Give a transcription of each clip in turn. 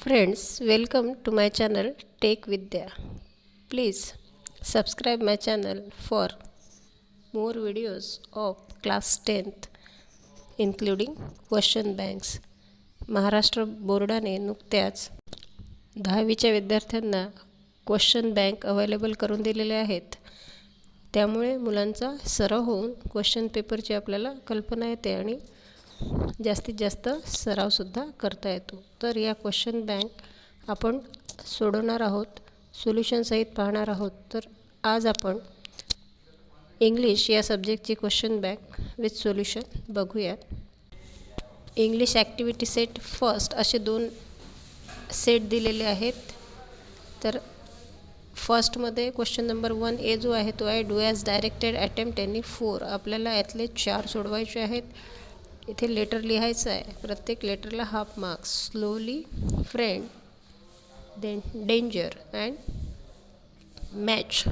Friends, welcome to my channel Take Vidya. Please subscribe my channel for more videos of class 10th including question banks. Maharashtra बोर्डाने नुकत्याच 10वीच्या विद्यार्थ्यांना question bank available करून दिलेले आहेत. त्यामुळे मुलांचा सराव होऊन क्वेश्चन पेपरची आपल्याला कल्पना येते आणि जास्तीत जास्त सरावसुद्धा करता येतो. तर या क्वेश्चन बँक आपण सोडवणार आहोत, सोल्युशनसहित पाहणार आहोत. तर आज आपण इंग्लिश या सब्जेक्टची क्वेश्चन बँक विथ सोल्युशन बघूयात. इंग्लिश ॲक्टिव्हिटी सेट फर्स्ट असे 2 सेट दिलेले आहेत. तर फर्स्टमध्ये क्वेश्चन नंबर 1 ए जो आहे तो आहे do as directed attempt any 4. आपल्याला यातले 4 सोडवायचे आहेत. इथे लेटर लिहायचं आहे. प्रत्येक लेटरला half marks. Slowly, friend, then danger and match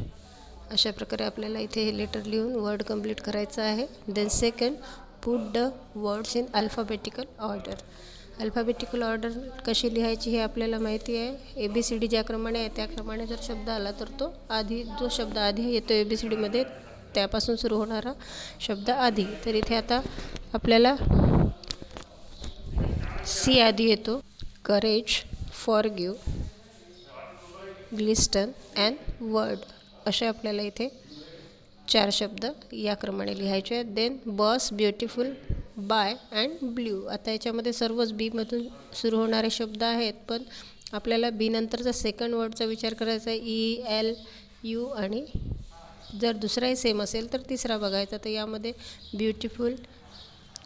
अशा प्रकारे आपल्याला इथे हे लेटर लिहून वर्ड कंप्लीट करायचं आहे. Then second, put the words in alphabetical order. Alphabetical order कशी लिहायची हे आपल्याला माहिती आहे. ABCD ज्याप्रमाणे आहे त्याप्रमाणे जर शब्द आला तर तो आधी जो शब्द आधी येतो ABCDमध्ये त्यापासून सुरू होणारा शब्द आधी. तर इथे आता आपल्याला सी आधी येतो. Courage, forgive, glisten and word असे आपल्याला इथे 4 शब्द याप्रमाणे लिहायचे आहेत. Then bus, beautiful, by and blue. आता याच्यामध्ये सर्वच बीमधून सुरू होणारे शब्द आहेत, पण आपल्याला बी नंतरचा सेकंड वर्डचा विचार करायचा आहे. ELU आणि जर दुसराही सेम असेल तर तिसरा बघायचा. तर यामध्ये ब्युटिफुल,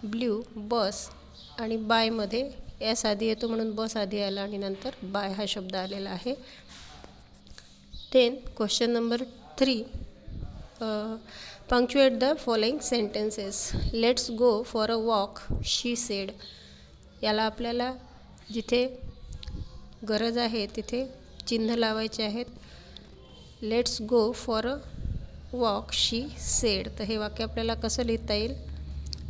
ब्ल्यू, बस आणि बायमध्ये एस आधी येतो म्हणून बस आधी आला आणि नंतर बाय हा शब्द आलेला आहे. Then question number 3, punctuate the following sentences. Let's go for a walk, she said. याला आपल्याला जिथे गरज आहे तिथे चिन्ह लावायचे आहेत. Let's go for a walk, she said. तर हे वाक्य आपल्याला कसं लिहिता येईल?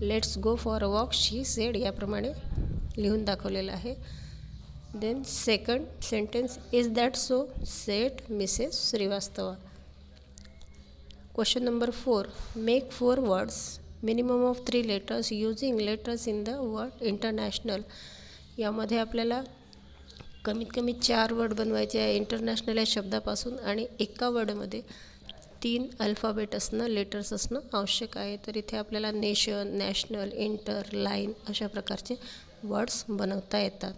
Let's go for a walk, she said याप्रमाणे लिहून दाखवलेलं आहे. Then second sentence, is that so, said Mrs Shrivastava. Question number 4, make 4 words, minimum of 3 letters using letters in the word international. यामध्ये आपल्याला कमीत कमी 4 वर्ड बनवायचे आहे इंटरनॅशनल या शब्दापासून आणि एका वर्डमध्ये 3 अल्फाबेट असणं, लेटर्स असणं आवश्यक आहे. तर इथे आपल्याला नेशन, नॅशनल, इंटर, लाईन अशा प्रकारचे वर्ड्स बनवता येतात.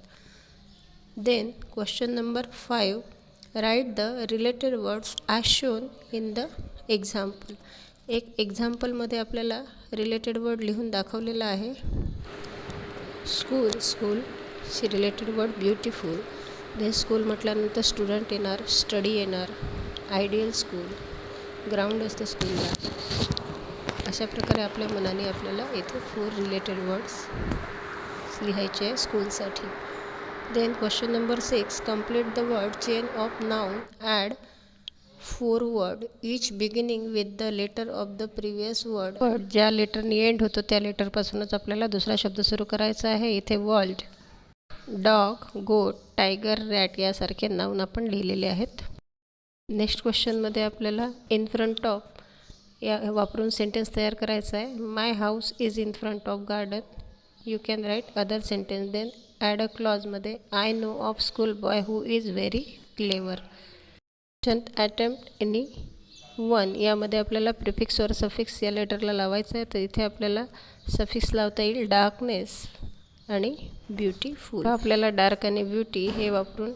Then question number 5, write the related words as shown in the example. एक एक्झाम्पलमध्ये आपल्याला रिलेटेड वर्ड लिहून दाखवलेला आहे. स्कूल, स्कूल शी related word beautiful. Then school म्हटल्यानंतर स्टुडंट येणार, स्टडी येणार, आयडियल स्कूल, ग्राउंड असतं स्कूलला. अशा प्रकारे आपल्या मनाने आपल्याला इथे 4 रिलेटेड वर्ड्स लिहायचे आहे स्कूलसाठी. Then question number 6, complete the word chain of noun, add 4 word each beginning with the letter of the previous word. ज्या लेटरने एंड होतो त्या लेटरपासूनच आपल्याला दुसरा शब्द सुरू करायचा आहे. इथे वर्ल्ड, डॉग, गोट, टायगर, रॅट यासारखे नाउन आपण लिहिलेले आहेत. नेक्स्ट क्वेश्चनमध्ये आपल्याला इन फ्रंट ऑफ या वापरून सेंटेन्स तयार करायचा आहे. My house is in front of garden. You can write other sentence. Then add a क्लॉजमध्ये I know of school boy who is very clever. Attempt any 1 यामध्ये आपल्याला prefix और suffix या लेटरला लावायचं आहे. तर इथे आपल्याला सफिक्स लावता येईल डार्कनेस आणि ब्युटीफुल. आपल्याला डार्क आणि ब्युटी हे वापरून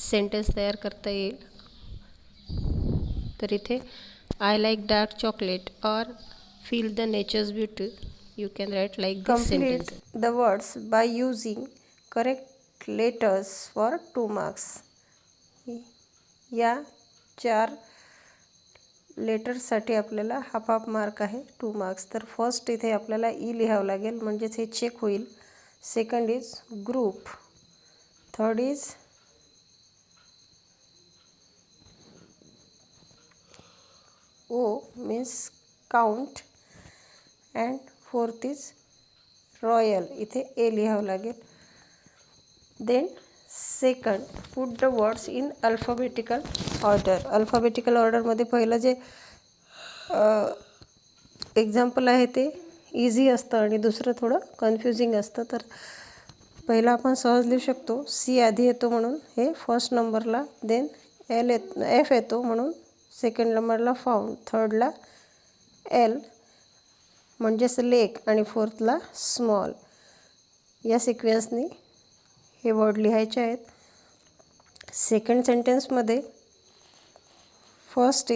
सेंटेन्स तयार करता येईल. तर इथे आय लाईक डार्क चॉकलेट और feel the natures beauty. You can right like this sentence. The words by using correct letters for 2 marks. या 4 लेटर्ससाठी आपल्याला हाफ मार्क आहे, 2 मार्क्स. तर फर्स्ट इथे आपल्याला ई लिहावं लागेल म्हणजेच हे चेक होईल. Second is group, third is O means count and fourth is royal. इथे ए लिहावं लागेल. Then second, put the words in alphabetical order. Alphabetical ऑर्डरमध्ये पहिलं जे एक्झाम्पल आहे ते इझी असतं आणि दुसरं थोडं कन्फ्युजिंग असतं. तर पहिला आपण सहज लिहू शकतो. सी आधी येतो म्हणून हे फर्स्ट नंबरला, देन एफ येतो म्हणून सेकंड नंबरला फाऊंड, थर्डला एल म्हणजेच लेक आणि फोर्थला स्मॉल. या सिक्वेन्सनी हे वर्ड लिहायचे आहेत. सेकंड सेंटेन्समध्ये first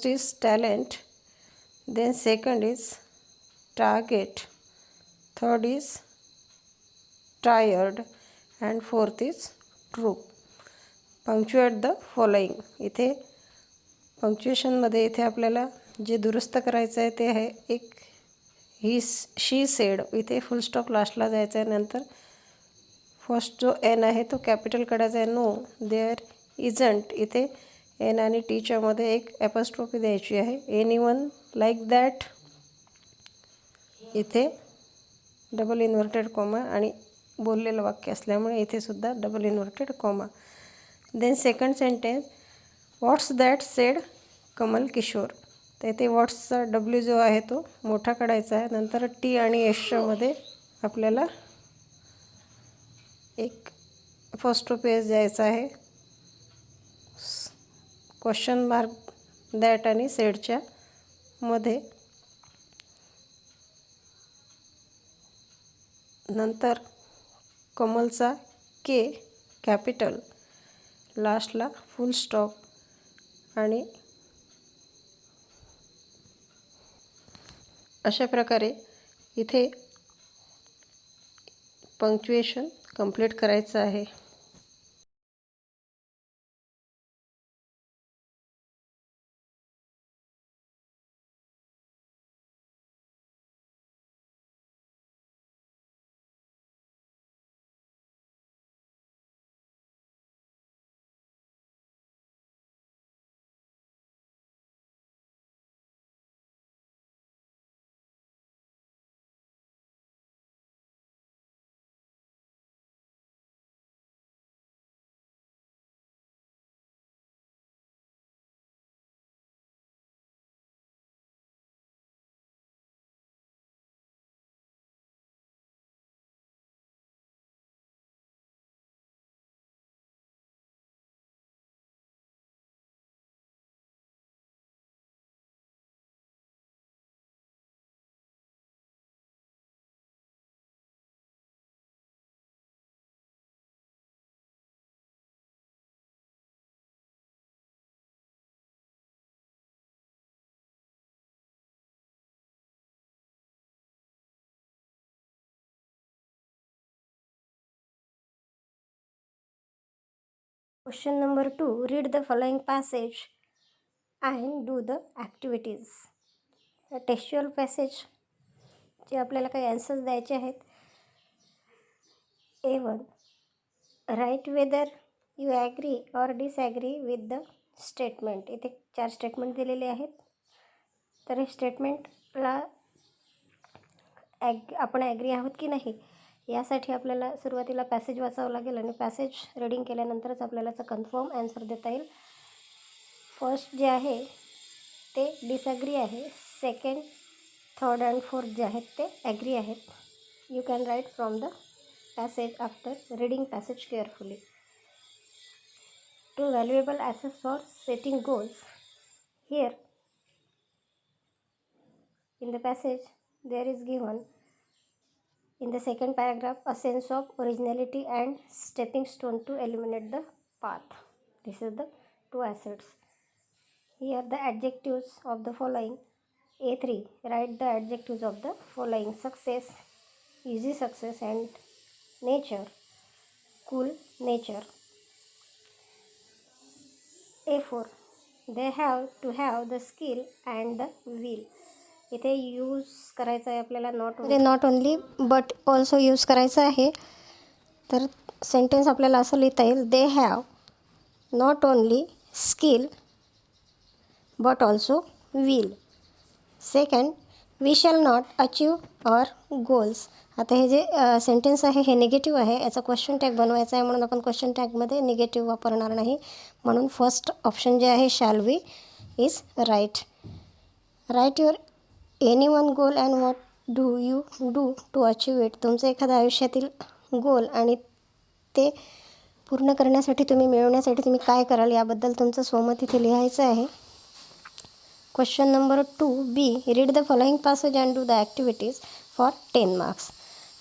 is talent, then second is target, third is tired and fourth is true. Punctuate the following. इथे पंक्च्युएशनमध्ये इथे आपल्याला जे दुरुस्त करायचं आहे ते आहे एक शी सेड, इथे फुल स्टॉप लास्टला जायचं आहे. नंतर फर्स्ट जो एन आहे तो कॅपिटल काढायचा आहे. नो देअर इजंट, इथे एन आणि टीच्यामध्ये एक ॲपॉस्ट्रोफी द्यायची आहे. एनीवन लाईक दॅट, इथे डबल इन्व्हर्टेड कॉमा आणि बोललेलं वाक्य असल्यामुळे इथे सुद्धा double inverted comma. Then second sentence, what's that said Kamal Kishore. तर इथे व्हॉट्सचा डब्ल्यू जो आहे तो मोठा काढायचा आहे. नंतर टी आणि एशमध्ये आपल्याला एक फर्स्ट द्यायचा आहे. क्वेश्चन मार्क दॅट आणि सेडच्या मध्ये. नंतर कमलचा के कॅपिटल, लास्टला फुल स्टॉप आणि अशा प्रकारे इथे पंक्च्युएशन कंप्लीट करायचं आहे. Question number 2. Read the following passage and do the activities. Textual passage जे आपल्याला काही ॲन्सर्स द्यायचे आहेत. A1. Write whether you agree or disagree with the statement. इथे 4 स्टेटमेंट दिलेले आहेत. तर हे स्टेटमेंटला आपण ॲग्री आहोत की नाही यासाठी आपल्याला सुरुवातीला पॅसेज वाचावं लागेल आणि पॅसेज रीडिंग केल्यानंतरच आपल्याला कन्फर्म ॲन्सर देता येईल. फर्स्ट जे आहे ते डिसॲग्री आहे. सेकंड, थर्ड अँड फोर्थ जे आहेत ते ॲग्री आहेत. You can right from the passage after reading passage carefully. 2 valuable assets for setting goals. Here in the passage there is given in the second paragraph a sense of originality and stepping stone to eliminate the path. This is the 2 assets. Here the adjectives of the following. A3, write the adjectives of the following: success, easy success, and nature, cool nature. A4, they have to have the skill and the will. इथे use करायचं आहे आपल्याला not only but also use करायचं आहे. तर sentence आपल्याला असं लिहिता येईल, they have not only skill but also will. Second, we shall not achieve our goals. आता हे जे सेंटेन्स आहे हे निगेटिव्ह आहे. याचा क्वेश्चन टॅग बनवायचा आहे म्हणून आपण क्वेश्चन टॅगमध्ये निगेटिव्ह वापरणार नाही. म्हणून फर्स्ट ऑप्शन जे आहे shall we is right. Write your any one goal and what do you do to achieve it. तुमचं एखादं आयुष्यातील गोल आणि ते पूर्ण करण्यासाठी मिळवण्यासाठी तुम्ही काय कराल याबद्दल तुमचं स्वमत इथे लिहायचं आहे. Question number 2B. Read the following passage and do the activities for 10 marks.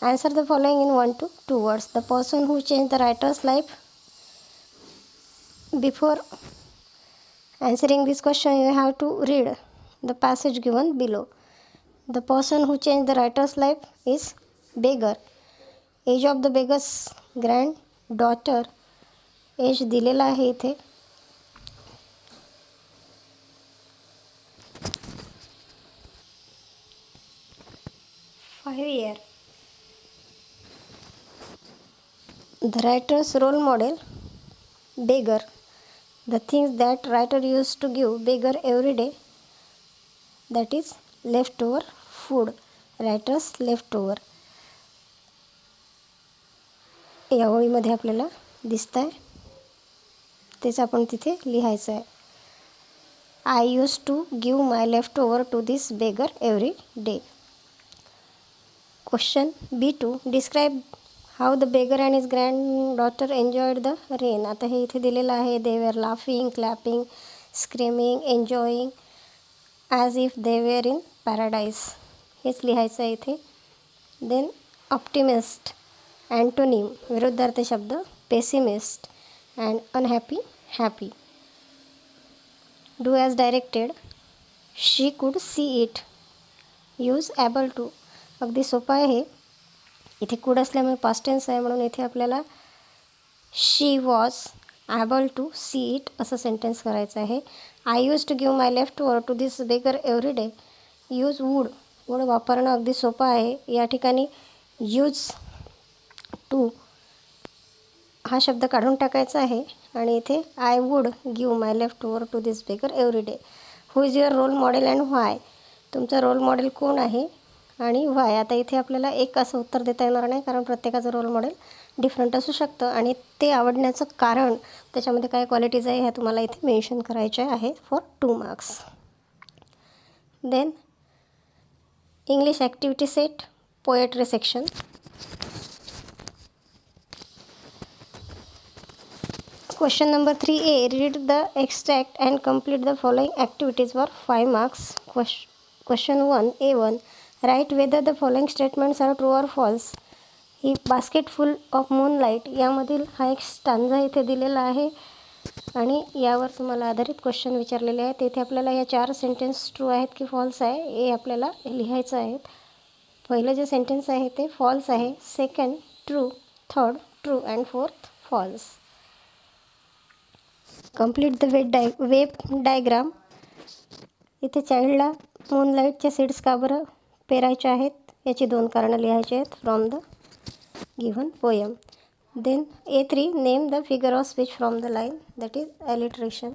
Answer the following in 1 to 2 words. The person who changed the writer's life. Before answering this question, you have to read the passage given below. The person who changed the writer's life is beggar. Age of the beggar's granddaughter. Age दिलेला आहे इथे. Five year. The writer's role model beggar. The things that writer use to give beggar every day, that is left over food. Writer's left over या ओळीमध्ये आपल्याला दिसत आहे, तेच आपण तिथे लिहायचं आहे. I used to give my leftover to this beggar every day. Question B2. Describe how the beggar and his granddaughter enjoyed the rain. आता हे इथे दिलेलं आहे. They were laughing, clapping, screaming, enjoying as if they were in paradise. हेच लिहायचं आहे इथे. Then optimist antonym विरुद्धार्थ शब्द pessimist and unhappy happy. Do as directed. She could see it. Use able to. अगदी सोपं आहे. इथे कुड असल्यामुळे पास्ट टेन्स आहे म्हणून इथे आपल्याला she was able to see it असं सेंटेन्स करायचं आहे. I used to give my leftover to this beggar every day. Use would. Would वापरणं अगदी सोपं आहे. या ठिकाणी यूज टू हा शब्द काढून टाकायचा आहे आणि इथे I would give my leftover to this beggar every day. Who is your role model and why. तुमचा रोल मॉडेल कोण आहे आणि व्हाय. आता इथे आपल्याला एक असं उत्तर देता येणार नाही कारण प्रत्येकाचं रोल मॉडेल डिफरंट असू शकतं आणि ते आवडण्याचं कारण त्याच्यामध्ये काय क्वालिटीज आहे ह्या तुम्हाला इथे मेन्शन करायच्या आहे for 2 marks. Then English activity set poetry section. Question number 3A. Read the extract and complete the following activities for 5 marks. Question 1A1. Write whether the following statements are true or false. ही basket full of moonlight यामधील हा एक stanza इथे दिलेला आहे आणि यावर तुम्हाला आधारित क्वेश्चन विचारलेले आहेत. इथे आपल्याला या 4 सेंटेन्स ट्रू आहेत की फॉल्स आहे हे आपल्याला लिहायचं आहे. पहिलं जे सेंटेन्स आहे ते फॉल्स आहे. Second true, third true and fourth false. Complete the web diagram. इथे चाइल्डला मूनलाईटचे सीड्स का बरं पेरायचे आहेत याची 2 कारणं लिहायची आहेत from the given poem. Then A3. Name the figure of speech from the line, that is alliteration.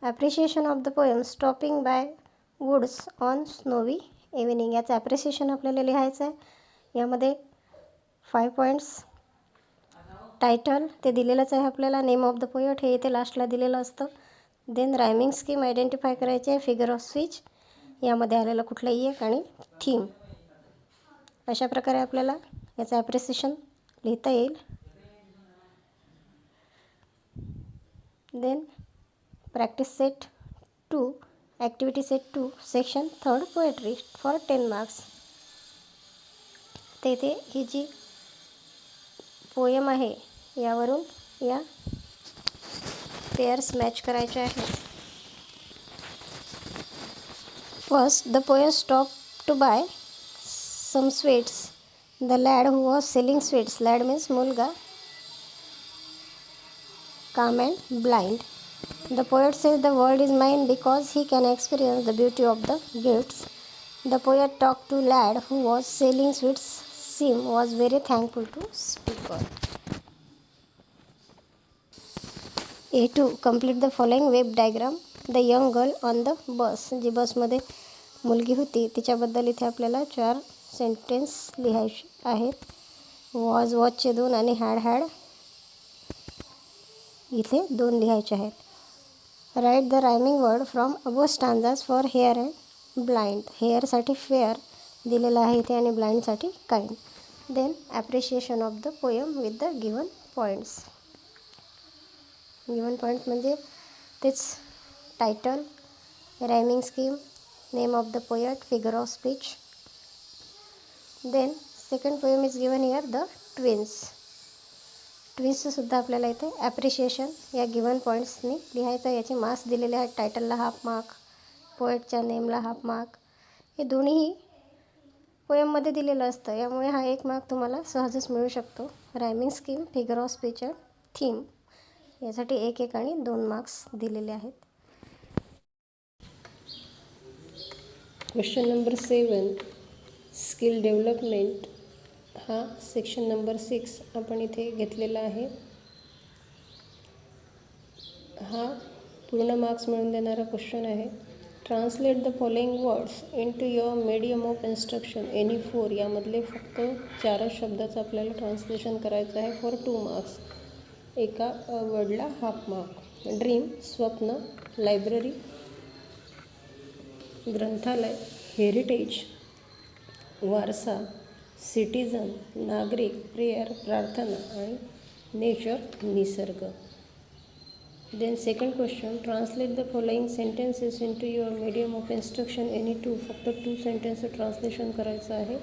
Appreciation of the poem stopping by woods on snowy evening. याचं ॲप्रिसिएशन आपल्याला लिहायचं आहे. यामध्ये 5 पॉईंट्स. टायटल ते दिलेलंच आहे आपल्याला. नेम ऑफ द पोएट हे इथे लास्टला दिलेलं असतं. देन रायमिंग स्कीम आयडेंटिफाय करायची आहे. फिगर ऑफ स्पीच यामध्ये आलेलं कुठलंही एक आणि थीम. अशा प्रकारे आपल्याला याचं ॲप्रिसिएशन लिहिता येईल. Then practice set 2 activity set 2 section 3 poetry for 10 marks. ते इथे ही जी पोयम आहे यावरून या पेअर्स मॅच करायचे आहेत. First, the poet stop to buy some sweets. The lad who was selling sweets. Lad means मुलगा. Calm and blind. The poet says the world is mine because he can experience the beauty of the gifts. The poet talk to lad who was selling sweets. Seem was very thankful to speak on. A2. Complete the following web diagram. The young girl on the bus. जी बसमध्ये मुलगी होती तिच्याबद्दल इथे आपल्याला 4 sentence लिहायचे आहेत. वॉजचे 2 आणि had इथे 2 लिहायचे आहेत. Write the rhyming word from above stanzas for hair and blind. हेअरसाठी फेअर दिलेलं आहे इथे आणि ब्लाइंडसाठी kind. Then appreciation of the poem with the given points. Given point म्हणजे तेच title, rhyming scheme, name of the poet, figure of speech. Then second poem is given here the twins. ट्विन्सचं सुद्धा आपल्याला इथे ॲप्रिशिएशन या given पॉईंट्सनी लिहायचं. याचे marks दिलेले आहेत. टायटलला हाफ मार्क, पोएटच्या नेमला हाफ मार्क. हे दोन्हीही पोएममध्ये दिलेलं असतं, यामुळे हा 1 मार्क तुम्हाला सहजच मिळू शकतो. Rhyming scheme, figure of speech and theme यासाठी 1 आणि 2 मार्क्स दिलेले आहेत. क्वेश्चन नंबर 7 स्किल डेव्हलपमेंट हा सेक्शन नंबर 6 आपण इथे घेतलेला आहे. हा पूर्ण मार्क्स मिळून देणारा क्वेश्चन आहे. Translate the following words into your medium of instruction any 4. यामधले फक्त 4 शब्दाचं आपल्याला ट्रान्सलेशन करायचं आहे फॉर 2 मार्क्स. एका वर्डला हाफ मार्क. ड्रीम स्वप्न, लायब्ररी ग्रंथालय, हेरिटेज वारसा, सिटिझन नागरिक, प्रेयर प्रार्थना आणि नेचर निसर्ग. Then second question translate the following sentences into your medium of instruction any 2. फक्त 2 सेंटेन्सचं ट्रान्सलेशन करायचं आहे.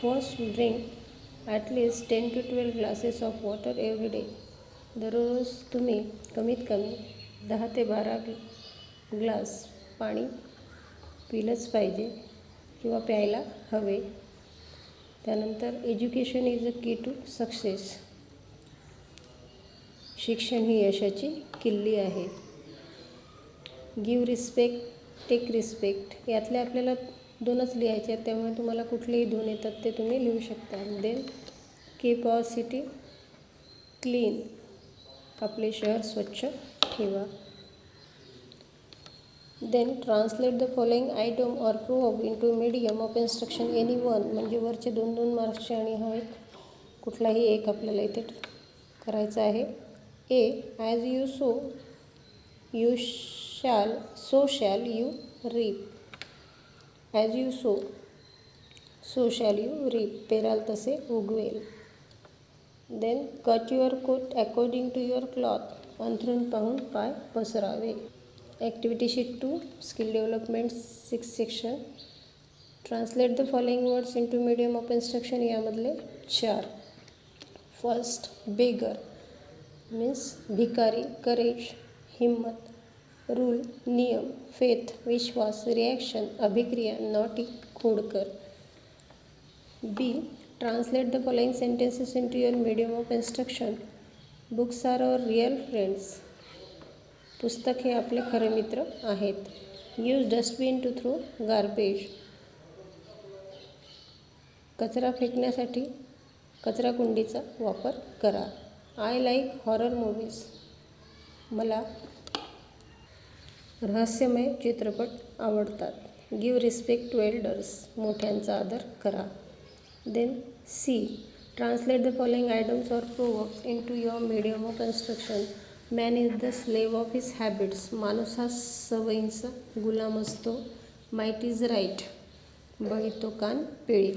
First, drink at least 10 to 12 glasses of water every day. दररोज तुम्ही कमीत कमी 10 ते 12 ग्लास पाणी पिलंच पाहिजे किंवा प्यायला हवे. त्यानंतर एज्युकेशन इज अ की टू सक्सेस. शिक्षण ही यशाची किल्ली आहे. गिव्ह रिस्पेक्ट, टेक रिस्पेक्ट यातले आपल्याला 2च लिहायचे आहेत, त्यामुळे तुम्हाला कुठलेही 2 येतात ते तुम्ही लिहू शकता. Then keep our city clean. आपले शहर स्वच्छ ठेवा. Then translate the following item or proverb into medium of instruction any 1. म्हणजे वरचे 2 मार्क्सचे आणि हा एक कुठलाही एक आपल्याला इथे करायचा आहे. A, as you sow you shall, so shall you reap. As you sow, so shall you reap. पेराल तसे उगवेल. Then cut your coat according to your cloth. अंथरूण पाहून पाय पसरावे. Activity sheet 2 skill development 6 section. Translate the following words into medium of instruction. यामधले 4. First, beggar means भिकारी, courage हिम्मत, रूल नियम, फेथ विश्वास, रिॲक्शन अभिक्रिया, नॉटी खोडकर. B, translate the following sentences into your medium of instruction. Books are our real friends. पुस्तक हे आपले खरे मित्र आहेत. Use dustbin to throw garbage. कचरा फेकण्यासाठी कचराकुंडीचा वापर करा. I like horror movies. मला रहस्यमय चित्रपट आवडतात. Give respect to elders. मोठ्यांचा आदर करा. Then C, translate the following items or proverbs into your medium of instruction. Man is the slave of his habits. माणूस हा सवयींचा गुलाम असतो. Might is right. बळी तो कान पिळी.